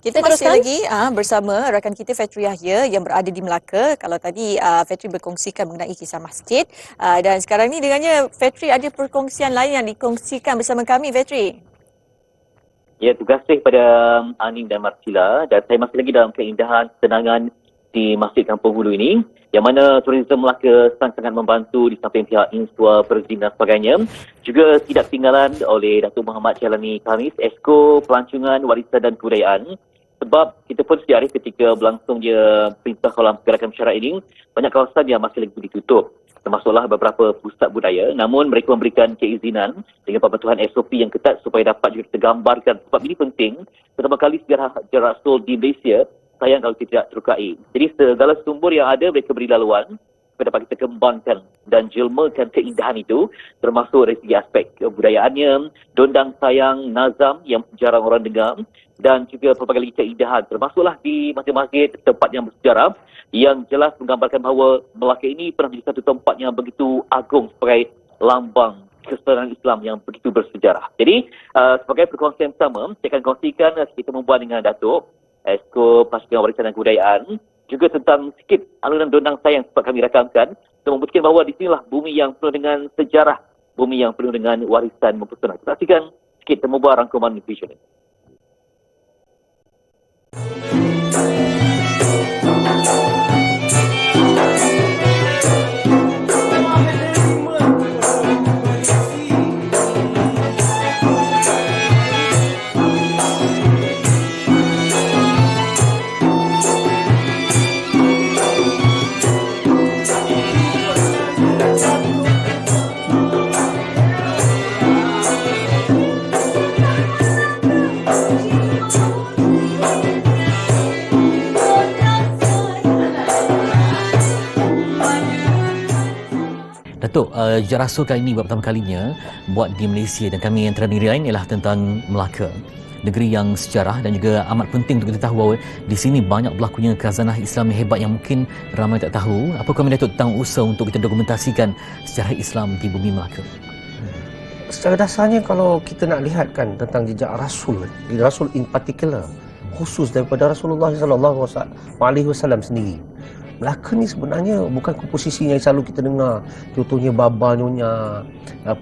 Kita teruskan lagi bersama rakan kita Fatri Yahya yang berada di Melaka. Kalau tadi Fatri berkongsikan mengenai kisah masjid, dan sekarang ni dengannya Fatri ada perkongsian lain yang dikongsikan bersama kami, Fatri. Ya, terima kasih kepada Aning dan Marcila, dan saya masih lagi dalam keindahan ketenangan di Masjid Kampung Hulu ini, yang mana Tourism Melaka sangat membantu di samping pihak Insua, Perzim dan sebagainya. Juga tidak ketinggalan oleh Datuk Muhammad Jalani Khamis, Esko Pelancongan Warisan dan Kebudayaan. Sebab kita pun sedia arif ketika berlangsungnya Perintah Kolam Pergerakan Masyarakat ini, banyak kawasan yang masih lagi ditutup, termasuklah beberapa pusat budaya. Namun mereka memberikan keizinan dengan pembentukan SOP yang ketat supaya dapat juga kita gambarkan. Sebab ini penting, pertama kali sejarah Rasul di Malaysia, sayang kalau tidak terukai. Jadi segala sumber yang ada mereka beri laluan supaya dapat kita kembangkan dan jelmakan keindahan itu, termasuk dari segi aspek kebudayaannya, dondang sayang, nazam yang jarang orang dengar, dan juga pelbagai lagi keindahan, termasuklah di masjid-masjid tempat yang bersejarah yang jelas menggambarkan bahawa Melaka ini pernah menjadi satu tempat yang begitu agung sebagai lambang kesetaraan Islam yang begitu bersejarah. Jadi sebagai perkongsian pertama, saya akan kongsikan kita membuat dengan Datuk Esko Pasukan Warisan dan Kebudayaan, juga tentang sikit alunan dondang sayang sempat kami rakamkan untuk membuktikan bahawa di sinilah bumi yang penuh dengan sejarah, bumi yang penuh dengan warisan mempesona. Kita saksikan sikit temubuhan rangkuman visual ini. Datuk, Jejak Rasul kali ini buat pertama kalinya buat di Malaysia, dan kami yang terdiri lain ialah tentang Melaka, negeri yang sejarah dan juga amat penting untuk kita tahu bahawa di sini banyak berlakunya khazanah Islam yang hebat yang mungkin ramai tak tahu. Apa komen Datuk tentang usaha untuk kita dokumentasikan sejarah Islam di bumi Melaka? Secara dasarnya kalau kita nak lihat kan tentang jejak Rasul in particular, khusus daripada Rasulullah SAW sendiri, Melaka ni sebenarnya bukan komposisi yang selalu kita dengar, contohnya Baba, Nyonya,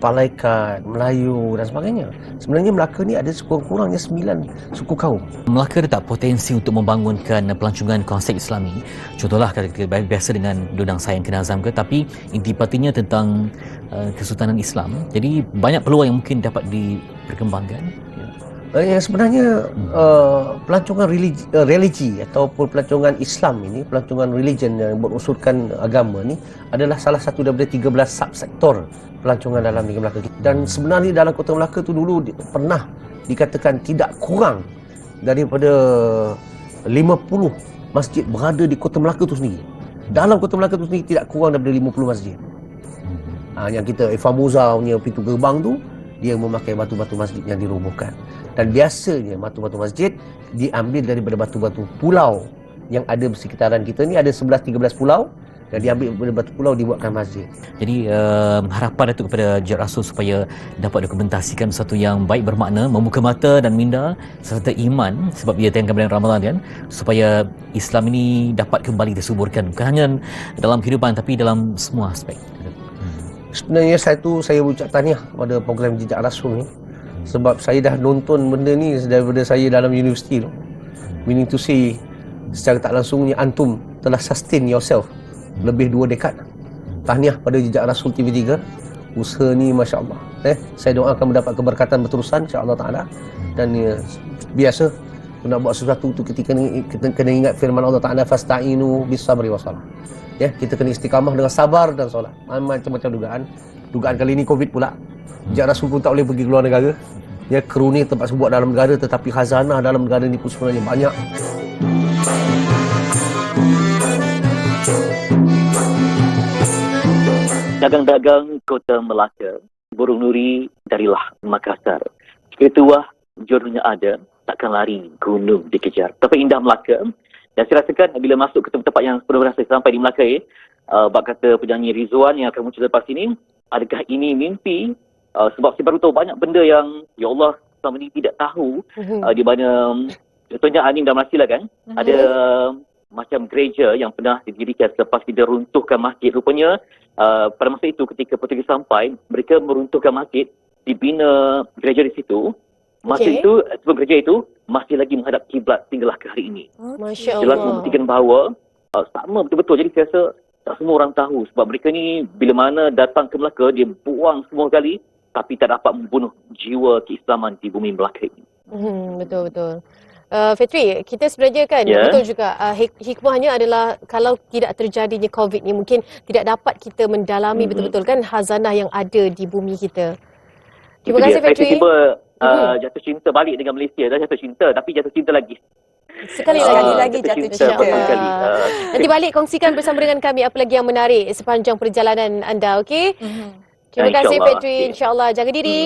Palaikat, Melayu dan sebagainya. Sebenarnya Melaka ni ada sekurang-kurangnya 9 suku kaum. Melaka ada tak potensi untuk membangunkan pelancongan konsep Islami? Contohlah kita biasa dengan dondang sayang ke nazam ke, tapi intipatinya tentang Kesultanan Islam. Jadi banyak peluang yang mungkin dapat diperkembangkan. Yang sebenarnya pelancongan religi ataupun pelancongan Islam ini, pelancongan religion yang berunsurkan agama ni adalah salah satu daripada 13 subsektor pelancongan dalam negeri Melaka. Dan sebenarnya dalam Kota Melaka tu dulu pernah dikatakan tidak kurang daripada 50 masjid berada di Kota Melaka tu sendiri. Dalam Kota Melaka tu sendiri tidak kurang daripada 50 masjid. Yang kita Famuza punya pintu gerbang tu, dia memakai batu-batu masjid yang dirobohkan. Dan biasanya batu-batu masjid diambil daripada batu-batu pulau yang ada di sekitaran kita ni. Ada 11-13 pulau dan diambil daripada batu pulau dibuatkan masjid. Jadi harapan Datuk kepada Jejak Rasul supaya dapat dokumentasikan sesuatu yang baik, bermakna, membuka mata dan minda serta iman, sebab ia tengah bulan Ramadan kan, supaya Islam ini dapat kembali disuburkan, bukan hanya dalam kehidupan tapi dalam semua aspek. Sebenarnya saya ucap tahniah pada program Jejak Rasul ni, sebab saya dah nonton benda ni daripada saya dalam universiti tu. Meaning to say, secara tak langsungnya antum telah sustain yourself lebih 2 dekad. Tahniah pada Jejak Rasul TV3. Usaha ni masya-Allah. Saya doakan mendapat keberkatan berterusan insya-Allah taala. Dan biasa nak buat sesuatu tu ketika kita kena ingat firman Allah Taala, fasta'inu bis sabri wasalah. Ya, kita kena istiqamah dengan sabar dan solat. Macam-macam dugaan kali ni Covid pula. Jejak Rasul pun tak boleh pergi keluar negara. Ya, kroni tempat sebuah dalam negara, tetapi khazanah dalam negara ni pun sebenarnya banyak. Dagang-dagang Kota Melaka, burung nuri darilah Makassar. Ketua jodohnya ada, takkan lari gunung dikejar. Tapi indah Melaka. Dan saya rasakan bila masuk ke tempat yang sebenarnya saya sampai di Melaka, bak kata penyanyi Rizwan yang akan muncul lepas ini, adakah ini mimpi? Sebab saya baru tahu banyak benda yang ya Allah selama ni tidak tahu, di mana contohnya Aning dan Marsila kan, ada macam gereja yang pernah didirikan selepas kita runtuhkan masjid. Rupanya pada masa itu ketika Portugis sampai, mereka meruntuhkan masjid, dibina gereja di situ. Masa itu, sebuah gereja itu masih lagi menghadap kiblat sehinggalah ke hari ini. Masya Jelas Allah. membuktikan bahawa sama betul-betul. Jadi saya rasa tak semua orang tahu sebab mereka ni bila mana datang ke Melaka, dia buang semua kali tapi tak dapat membunuh jiwa keislaman di bumi Melaka ini. Betul-betul. Fitri, kita sebenarnya kan betul juga hikmahnya adalah kalau tidak terjadinya COVID ni mungkin tidak dapat kita mendalami betul-betul kan hazanah yang ada di bumi kita. Terima kasih Saya Fitri. tiba jatuh cinta balik dengan Malaysia. Dah jatuh cinta tapi jatuh cinta lagi. Sekali lagi jatuh cinta. berkali-kali. Nanti balik kongsikan bersama dengan kami apa lagi yang menarik sepanjang perjalanan anda, okey? Terima kasih InsyaAllah. Fitri. InsyaAllah jaga diri.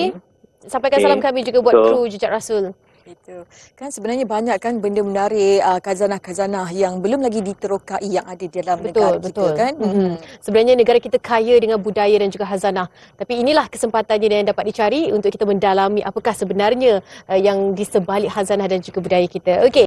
Sampaikan salam kami juga buat kru Jejak Rasul. Itu kan sebenarnya banyak kan benda menarik, khazanah-khazanah yang belum lagi diterokai yang ada di dalam negara kita kan. Sebenarnya negara kita kaya dengan budaya dan juga hazanah. Tapi inilah kesempatannya yang dapat dicari untuk kita mendalami apakah sebenarnya yang di sebalik hazanah dan juga budaya kita. Okey.